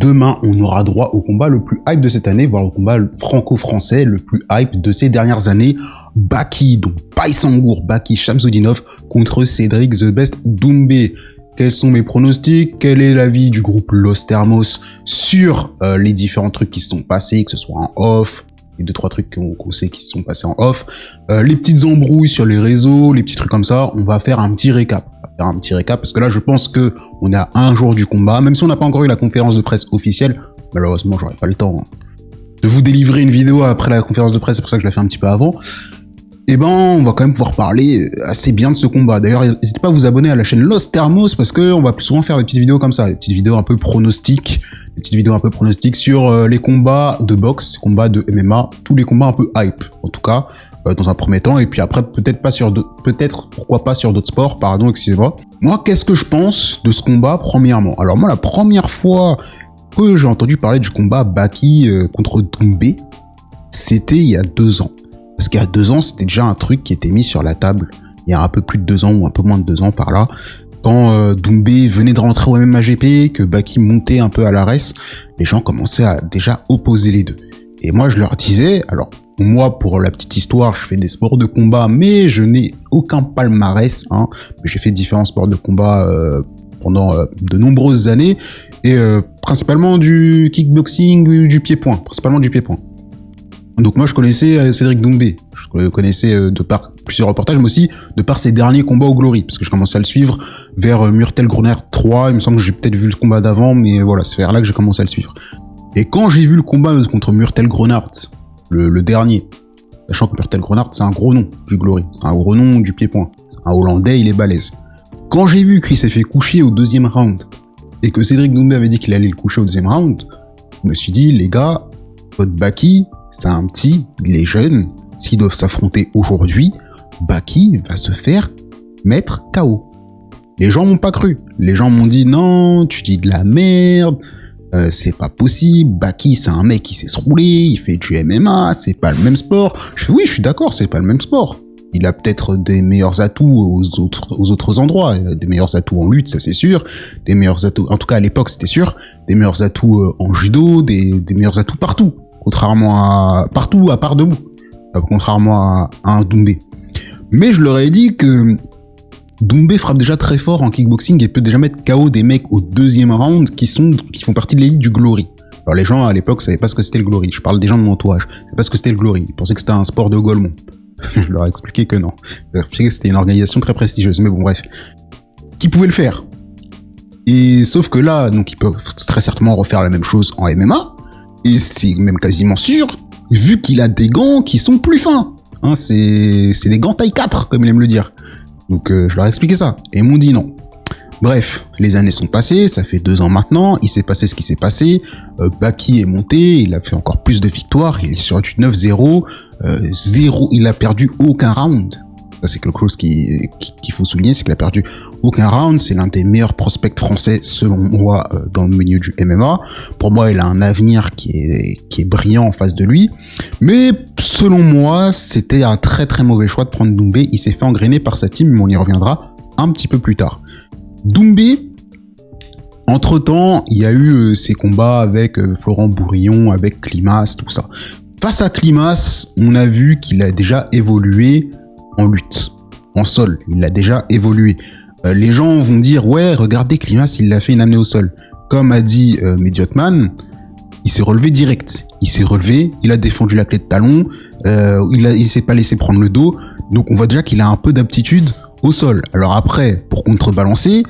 demain, on aura droit au combat le plus hype de cette année, voire au combat franco-français le plus hype de ces dernières années. Baki, donc Baïsangour, Baki Shamsudinov contre Cédric The Best Doumbé. Quels sont mes pronostics? Quel est l'avis du groupe Los Thermos sur les différents trucs qui se sont passés, que ce soit en off, les 2-3 trucs qu'on sait qui se sont passés en off, les petites embrouilles sur les réseaux, les petits trucs comme ça, on va faire un petit récap. Parce que là, je pense que on est à un jour du combat, même si on n'a pas encore eu la conférence de presse officielle. Malheureusement, j'aurais pas le temps de vous délivrer une vidéo après la conférence de presse, c'est pour ça que je l'ai fait un petit peu avant. Et ben, on va quand même pouvoir parler assez bien de ce combat. D'ailleurs, n'hésitez pas à vous abonner à la chaîne Los Thermos parce que on va plus souvent faire des petites vidéos comme ça, des petites vidéos un peu pronostiques, sur les combats de boxe, combats de MMA, tous les combats un peu hype, en tout cas, dans un premier temps, et puis après, pourquoi pas sur d'autres sports, pardon, excusez-moi. Moi, qu'est-ce que je pense de ce combat, premièrement? Alors moi, la première fois que j'ai entendu parler du combat Baki contre Doumbé, c'était il y a 2 ans. Parce qu'il y a 2 ans, c'était déjà un truc qui était mis sur la table, il y a un peu plus de 2 ans, ou un peu moins de 2 ans par là, quand Doumbé venait de rentrer au MMAGP, que Baki montait un peu à la res, les gens commençaient à déjà opposer les deux. Et moi, je leur disais, alors, moi, pour la petite histoire, je fais des sports de combat, mais je n'ai aucun palmarès, hein. J'ai fait différents sports de combat pendant de nombreuses années, et principalement du kickboxing, du pied-point, principalement du pied-point. Donc moi je connaissais Cédric Doumbé, je le connaissais de par plusieurs reportages, mais aussi de par ses derniers combats au Glory, parce que je commençais à le suivre vers Murtel Gruner 3, il me semble que j'ai peut-être vu le combat d'avant, mais voilà, c'est vers là que j'ai commencé à le suivre. Et quand j'ai vu le combat contre Murtel Grenard, le dernier, sachant que Murtel Grenard c'est un gros nom du Glory, c'est un gros nom du pied-point, c'est un Hollandais, il est balèze. Quand j'ai vu qu'il s'est fait coucher au 2e round, et que Cédric Doumbé avait dit qu'il allait le coucher au 2e round, je me suis dit, les gars, votre Baki, c'est un petit, il est jeune, s'ils doivent s'affronter aujourd'hui, Baki va se faire mettre KO. Les gens m'ont pas cru. Les gens m'ont dit non, tu dis de la merde, c'est pas possible, Baki c'est un mec qui sait se rouler, il fait du MMA, c'est pas le même sport. Je fais oui, je suis d'accord, c'est pas le même sport. Il a peut-être des meilleurs atouts aux autres endroits, des meilleurs atouts en lutte, ça c'est sûr, des meilleurs atouts, en tout cas à l'époque c'était sûr, des meilleurs atouts en judo, des meilleurs atouts partout. Contrairement à partout à part debout, contrairement à un Doumbé. Mais je leur ai dit que Doumbé frappe déjà très fort en kickboxing et peut déjà mettre KO des mecs au 2e round qui font partie de l'élite du Glory. Alors les gens à l'époque savaient pas ce que c'était le Glory. Je parle des gens de mon entourage. Ils savaient pas ce que c'était le Glory. Ils pensaient que c'était un sport de Gaulmont. Je leur ai expliqué que non. Je leur ai expliqué que c'était une organisation très prestigieuse. Mais bon bref, qui pouvait le faire. Et sauf que là, donc ils peuvent très certainement refaire la même chose en MMA. Et c'est même quasiment sûr, vu qu'il a des gants qui sont plus fins. Hein, c'est des gants taille 4, comme il aime le dire. Donc je leur ai expliqué ça. Et ils m'ont dit non. Bref, les années sont passées, ça fait 2 ans maintenant, il s'est passé ce qui s'est passé. Baki est monté, il a fait encore plus de victoires, il est sur du 9-0. Il a perdu aucun round. Ça c'est quelque chose qu'il faut souligner, c'est qu'il a perdu aucun round. C'est l'un des meilleurs prospects français selon moi dans le milieu du MMA. Pour moi, il a un avenir qui est brillant en face de lui. Mais selon moi, c'était un très très mauvais choix de prendre Doumbé. Il s'est fait engrainer par sa team, mais on y reviendra un petit peu plus tard. Doumbé, entre-temps, il y a eu ces combats avec Florent Bourillon, avec Klimas, tout ça. Face à Klimas, on a vu qu'il a déjà évolué en lutte, en sol, il a déjà évolué. Les gens vont dire, ouais, regardez, Klimas, il l'a fait une amenée au sol. Comme a dit Mediotman, il s'est relevé direct. Il s'est relevé, il a défendu la clé de talon, il s'est pas laissé prendre le dos. Donc on voit déjà qu'il a un peu d'aptitude au sol. Alors après, pour contrebalancer,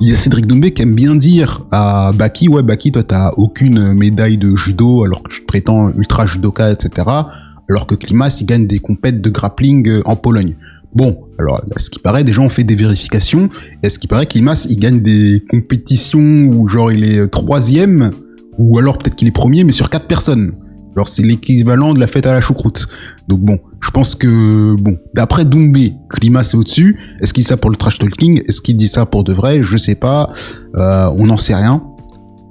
il y a Cédric Doumbé qui aime bien dire à Baki, ouais Baki, toi t'as aucune médaille de judo alors que je te prétends ultra judoka, etc. Alors que Klimas, il gagne des compètes de grappling en Pologne. Bon, alors, à ce qui paraît, des gens ont fait des vérifications, et à ce qui paraît, Klimas, il gagne des compétitions où, genre, il est 3e, ou alors peut-être qu'il est 1er, mais sur 4 personnes. Alors, c'est l'équivalent de la fête à la choucroute. Donc bon, je pense que, bon, d'après Doumbé, Klimas est au-dessus. Est-ce qu'il dit ça pour le trash talking? Est-ce qu'il dit ça pour de vrai? Je sais pas. On n'en sait rien.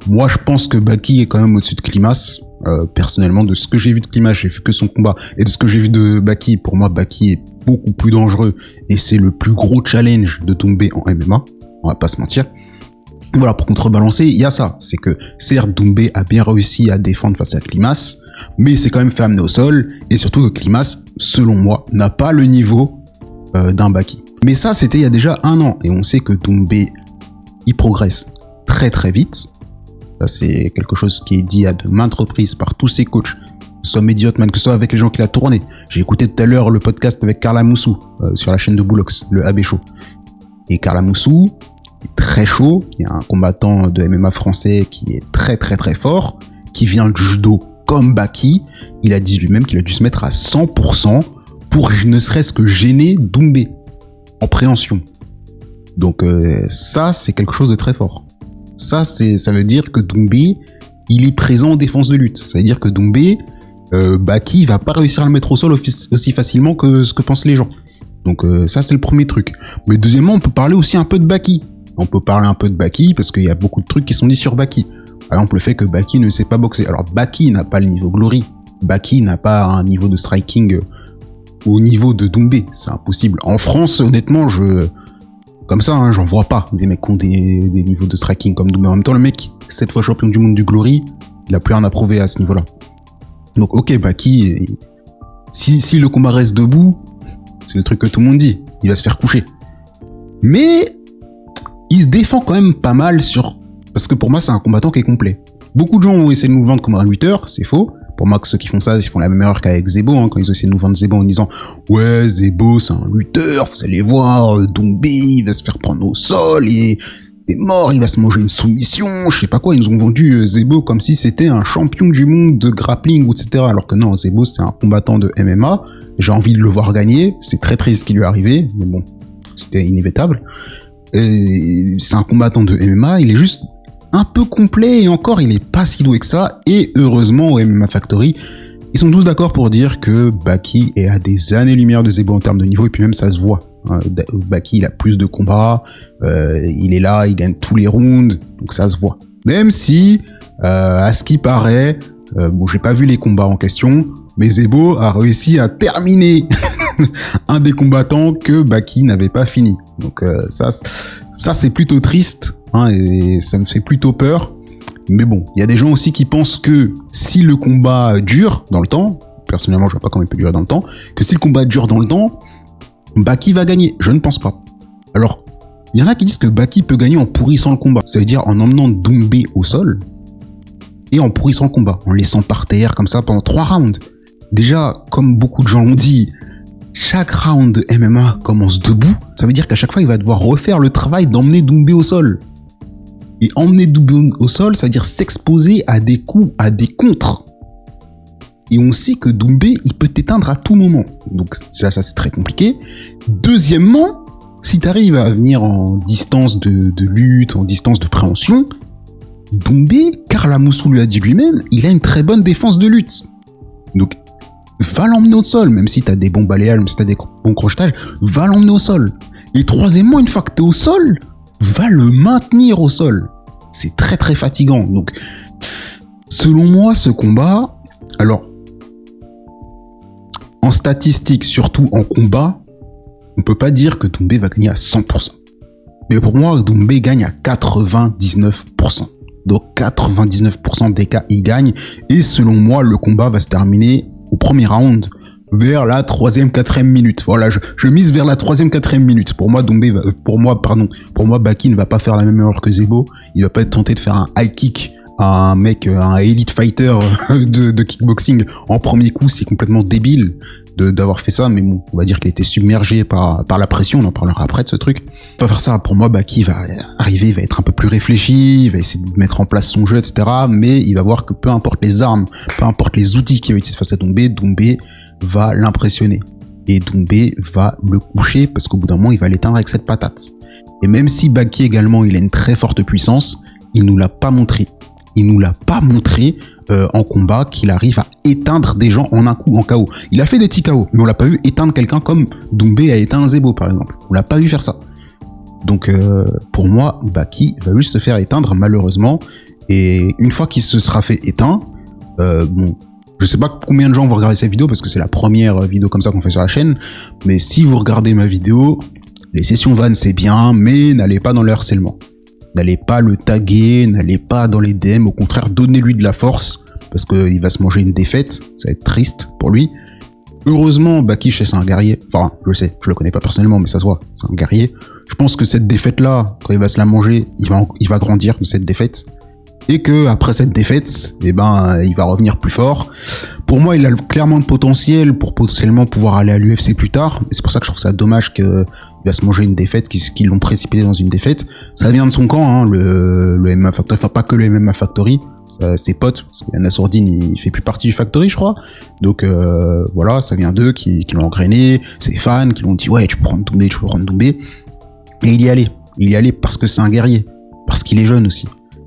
Moi, je pense que Baki est quand même au-dessus de Klimas. Personnellement, de ce que j'ai vu de Klimas, j'ai vu que son combat, et de ce que j'ai vu de Baki, pour moi, Baki est beaucoup plus dangereux, et c'est le plus gros challenge de Doumbé en MMA, on va pas se mentir. Voilà, pour contrebalancer, il y a ça. C'est que, certes, Doumbé a bien réussi à défendre face à Klimas, mais c'est quand même fait amener au sol, et surtout que Klimas, selon moi, n'a pas le niveau d'un Baki. Mais ça, c'était il y a déjà 1 an, et on sait que Doumbé, il progresse très très vite. Ça, c'est quelque chose qui est dit à de maintes reprises par tous ses coachs, que ce soit Mediotman, que ce soit avec les gens qui l'a tourné. J'ai écouté tout à l'heure le podcast avec Carla Moussou, sur la chaîne de Boulox, le AB Show. Et Carla Moussou est très chaud, il y a un combattant de MMA français qui est très très très fort, qui vient du judo comme Baki. Il a dit lui-même qu'il a dû se mettre à 100% pour ne serait-ce que gêner Doumbé en préhension. Donc ça, c'est quelque chose de très fort. Ça veut dire que Doumbé, il est présent en défense de lutte. Ça veut dire que Doumbé, Baki va pas réussir à le mettre au sol aussi facilement que ce que pensent les gens. Donc ça, c'est le premier truc. Mais deuxièmement, on peut parler aussi un peu de Baki. On peut parler un peu de Baki parce qu'il y a beaucoup de trucs qui sont dits sur Baki. Par exemple, le fait que Baki ne sait pas boxer. Alors, Baki n'a pas le niveau Glory. Baki n'a pas un niveau de striking au niveau de Doumbé. C'est impossible. En France, honnêtement, comme ça, hein, j'en vois pas des mecs qui ont des niveaux de striking comme Doumbé. En même temps, le mec, 7 fois champion du monde du Glory, il a plus rien à prouver à ce niveau-là. Donc, ok, Baki, si le combat reste debout, c'est le truc que tout le monde dit. Il va se faire coucher. Mais il se défend quand même pas mal parce que pour moi, c'est un combattant qui est complet. Beaucoup de gens ont essayé de nous vendre comme un lutteur, c'est faux. Pour moi, ceux qui font ça, ils font la même erreur qu'avec Zebo, hein, quand ils ont essayé de nous vendre Zebo en disant « Ouais, Zebo, c'est un lutteur, vous allez voir, Doumbé, il va se faire prendre au sol, et il est mort, il va se manger une soumission, je sais pas quoi. » Ils nous ont vendu Zebo comme si c'était un champion du monde de grappling, etc. Alors que non, Zebo, c'est un combattant de MMA. J'ai envie de le voir gagner. C'est très triste ce qui lui est arrivé, mais bon, c'était inévitable. Et c'est un combattant de MMA, il est juste un peu complet et encore il est pas si doué que ça. Et heureusement au MMA Factory, ils sont tous d'accord pour dire que Baki est à des années-lumière de Zebo en termes de niveau, et puis même ça se voit. Baki, il a plus de combats, il est là, il gagne tous les rounds, donc ça se voit. Même si, à ce qui paraît, bon, j'ai pas vu les combats en question, mais Zebo a réussi à terminer un des combattants que Baki n'avait pas fini. Donc ça c'est plutôt triste, hein, et ça me fait plutôt peur. Mais bon, il y a des gens aussi qui pensent que si le combat dure dans le temps, personnellement je vois pas comment il peut durer dans le temps, que si le combat dure dans le temps, Baki va gagner. Je ne pense pas. Alors, il y en a qui disent que Baki peut gagner en pourrissant le combat. Ça veut dire en emmenant Doumbé au sol et en pourrissant le combat, en laissant par terre comme ça pendant 3 rounds. Déjà, comme beaucoup de gens l'ont dit, chaque round de MMA commence debout. Ça veut dire qu'à chaque fois, il va devoir refaire le travail d'emmener Doumbé au sol. Et emmener Doumbé au sol, ça veut dire s'exposer à des coups, à des contres. Et on sait que Doumbé, il peut t'éteindre à tout moment. Donc ça c'est très compliqué. Deuxièmement, si tu arrives à venir en distance de lutte, en distance de préhension, Doumbé, Carla Moussou lui a dit lui-même, il a une très bonne défense de lutte. Donc va l'emmener au sol, même si t'as des bons balayages, même si t'as des bons crochetages, va l'emmener au sol. Et troisièmement, une fois que t'es au sol, va le maintenir au sol. C'est très très fatigant. Donc, selon moi, ce combat, alors, en statistique, surtout en combat, on peut pas dire que Doumbé va gagner à 100%. Mais pour moi, Doumbé gagne à 99%. Donc 99% des cas, il gagne. Et selon moi, le combat va se terminer au premier round vers la 3e, 4e minute. Voilà, je mise vers la 3e, 4e minute. Pour moi, Baki ne va pas faire la même erreur que Zebo. Il va pas être tenté de faire un high kick à un mec, un elite fighter de kickboxing en premier coup. C'est complètement débile d'avoir fait ça, mais bon, on va dire qu'il a été submergé par la pression. On en parlera après de ce truc. Pas faire ça. Pour moi, Baki va arriver, il va être un peu plus réfléchi, il va essayer de mettre en place son jeu, etc. Mais il va voir que peu importe les armes, peu importe les outils qu'il va utiliser face à Doumbé va l'impressionner. Et Doumbé va le coucher parce qu'au bout d'un moment, il va l'éteindre avec cette patate. Et même si Baki également, il a une très forte puissance, il nous l'a pas montré. Il nous l'a pas montré en combat qu'il arrive à éteindre des gens en un coup, en KO. Il a fait des petits KO, mais on l'a pas vu éteindre quelqu'un comme Doumbé a éteint Zebo, par exemple. On l'a pas vu faire ça. Donc, pour moi, Baki va juste se faire éteindre, malheureusement. Et une fois qu'il se sera fait éteindre, bon, je sais pas combien de gens vont regarder cette vidéo, parce que c'est la première vidéo comme ça qu'on fait sur la chaîne. Mais si vous regardez ma vidéo, les sessions vannes, c'est bien, mais n'allez pas dans le harcèlement. n'allez pas le taguer, n'allez pas dans les DM, au contraire, donnez-lui de la force, parce qu'il va se manger une défaite, ça va être triste pour lui. Heureusement, Baki, c'est un guerrier, enfin, je sais, je le connais pas personnellement, mais ça se voit, c'est un guerrier. Je pense que cette défaite-là, quand il va se la manger, il va grandir de cette défaite. Et que après cette défaite, il va revenir plus fort. Pour moi, il a clairement le potentiel pour potentiellement pouvoir aller à l'UFC plus tard. Et c'est pour ça que je trouve ça dommage qu'il va se manger une défaite, qu'ils l'ont précipité dans une défaite. Ça vient de son camp, hein, le MMA Factory, enfin pas que le MMA Factory, ses potes, parce que Nassourdine, il fait plus partie du Factory, je crois. Donc voilà, ça vient d'eux qui l'ont engrainé, ses fans qui l'ont dit ouais, tu peux prendre Doumbé, tu peux prendre Doumbé. Et il y allait. Il y allait parce que c'est un guerrier, parce qu'il est jeune aussi.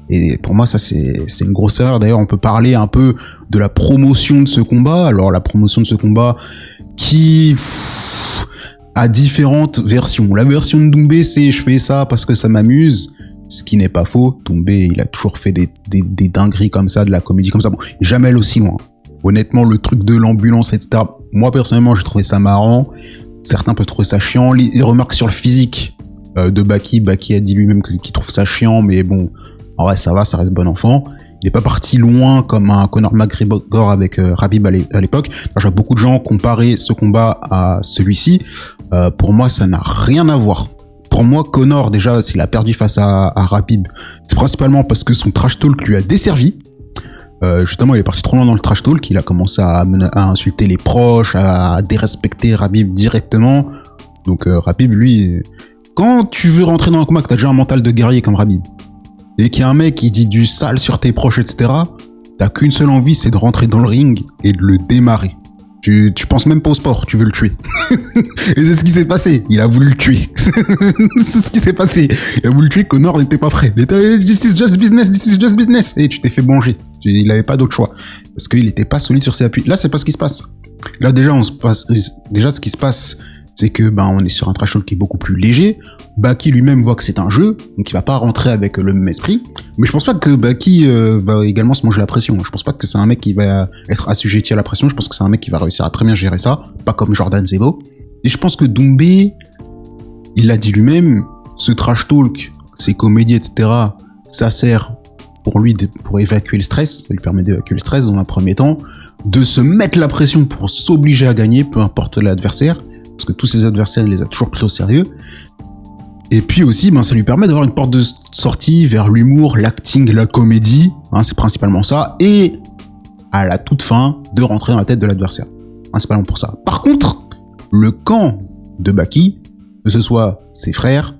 Et pour moi, ça, c'est une grosse erreur. D'ailleurs, on peut parler un peu de la promotion de ce combat. Alors, la promotion de ce combat qui a différentes versions. La version de Doumbé, c'est je fais ça parce que ça m'amuse. Ce qui n'est pas faux. Doumbé, il a toujours fait des dingueries comme ça, de la comédie comme ça. Bon, jamais allé aussi loin. Honnêtement, le truc de l'ambulance, etc. Moi, personnellement, j'ai trouvé ça marrant. Certains peuvent trouver ça chiant. Les remarques sur le physique de Baki. Baki a dit lui-même qu'il trouve ça chiant, mais bon... En vrai, ça va, ça reste bon enfant. Il n'est pas parti loin comme un Conor McGregor avec Khabib à l'époque. Je vois beaucoup de gens comparer ce combat à celui-ci. Pour moi, ça n'a rien à voir. Pour moi, Conor, déjà, s'il a perdu face à Khabib, c'est principalement parce que son trash talk lui a desservi. Justement, il est parti trop loin dans le trash talk. Il a commencé à insulter les proches, à dérespecter Khabib directement. Donc, Khabib, lui, quand tu veux rentrer dans un combat, que tu as déjà un mental de guerrier comme Khabib, et qu'il y a un mec qui dit du sale sur tes proches, etc., t'as qu'une seule envie, c'est de rentrer dans le ring et de le démarrer. Tu penses même pas au sport, tu veux le tuer. Et c'est ce qui s'est passé. Il a voulu le tuer. C'est ce qui s'est passé. Il a voulu le tuer, Conor n'était pas prêt. Il était, this is just business, this is just business. Et tu t'es fait manger. Il avait pas d'autre choix. Parce qu'il était pas solide sur ses appuis. Là, c'est pas ce qui se passe. Là, déjà, ce qui se passe, c'est que, on est sur un trash talk qui est beaucoup plus léger. Baki lui-même voit que c'est un jeu, donc il va pas rentrer avec le même esprit. Mais je pense pas que Baki va également se manger la pression. Je pense pas que c'est un mec qui va être assujetti à la pression. Je pense que c'est un mec qui va réussir à très bien gérer ça, pas comme Jordan Zebo. Et je pense que Doumbé, il l'a dit lui-même, ce trash talk, ces comédies, etc., ça sert pour lui pour évacuer le stress. Ça lui permet d'évacuer le stress dans un premier temps, de se mettre la pression pour s'obliger à gagner, peu importe l'adversaire, parce que tous ses adversaires, il les a toujours pris au sérieux. Et puis aussi, ça lui permet d'avoir une porte de sortie vers l'humour, l'acting, la comédie, c'est principalement ça, et à la toute fin, de rentrer dans la tête de l'adversaire. Principalement pour ça. Par contre, le camp de Baki, que ce soit ses frères,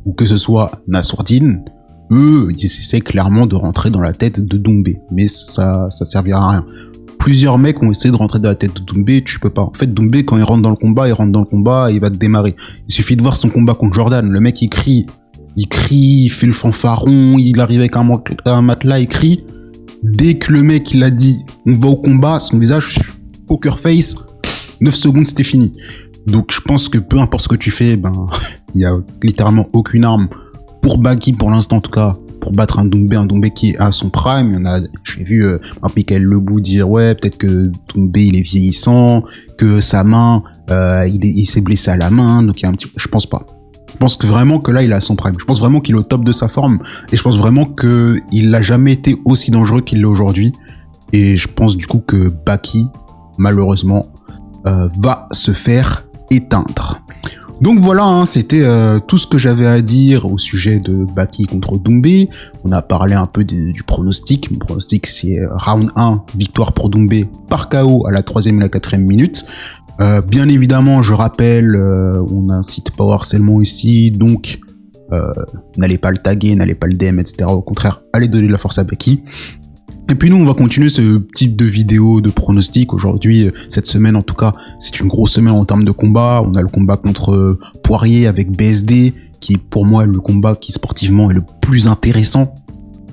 ou que ce soit Nassourdine, eux, ils essaient clairement de rentrer dans la tête de Doumbé. Mais ça servira à rien. Plusieurs mecs ont essayé de rentrer dans la tête de Doumbé, tu peux pas. En fait, Doumbé, quand il rentre dans le combat, il va te démarrer. Il suffit de voir son combat contre Jordan. Le mec, il crie, il fait le fanfaron, il arrive avec un matelas, il crie. Dès que le mec, il a dit, on va au combat, son visage, poker face, 9 secondes, c'était fini. Donc, je pense que peu importe ce que tu fais, il y a littéralement aucune arme pour Baki, pour l'instant, en tout cas, pour battre un Doumbé qui est à son prime. J'ai vu Michael Lebou dire ouais, peut-être que Doumbé il est vieillissant, que sa main, il s'est blessé à la main, donc il y a un petit. Je pense pas. Je pense que vraiment que là il est à son prime. Je pense vraiment qu'il est au top de sa forme et je pense vraiment que il n'a jamais été aussi dangereux qu'il l'est aujourd'hui. Et je pense du coup que Baki, malheureusement, va se faire éteindre. Donc voilà, c'était tout ce que j'avais à dire au sujet de Baki contre Doumbé. On a parlé un peu du pronostic. Mon pronostic, c'est round 1, victoire pour Doumbé par KO à la 3e et la 4e minute. Bien évidemment, je rappelle, on n'incite pas au harcèlement ici, donc n'allez pas le taguer, n'allez pas le DM, etc. Au contraire, allez donner de la force à Baki. Et puis nous, on va continuer ce type de vidéo de pronostic. Aujourd'hui, cette semaine en tout cas, c'est une grosse semaine en termes de combat. On a le combat contre Poirier avec BSD, qui est pour moi le combat qui sportivement est le plus intéressant.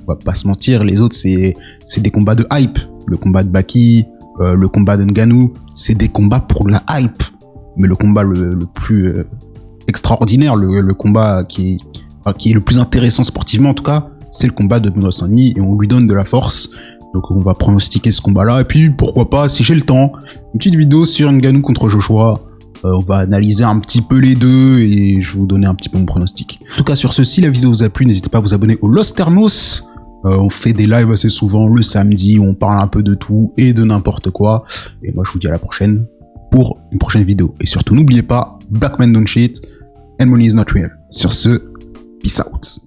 On va pas se mentir, les autres c'est des combats de hype. Le combat de Baki, le combat de Ngannou, c'est des combats pour la hype. Mais le combat le plus extraordinaire, le combat qui est le plus intéressant sportivement en tout cas, c'est le combat de Benoît Saint-Denis et on lui donne de la force. Donc on va pronostiquer ce combat-là. Et puis pourquoi pas, si j'ai le temps, une petite vidéo sur Ngannou contre Joshua. On va analyser un petit peu les deux et je vais vous donner un petit peu mon pronostic. En tout cas, sur ce, si la vidéo vous a plu, n'hésitez pas à vous abonner au Los Thermos. On fait des lives assez souvent le samedi, où on parle un peu de tout et de n'importe quoi. Et moi, je vous dis à la prochaine pour une prochaine vidéo. Et surtout, n'oubliez pas, Black Men Don't Cheat and Money is not real. Sur ce, peace out.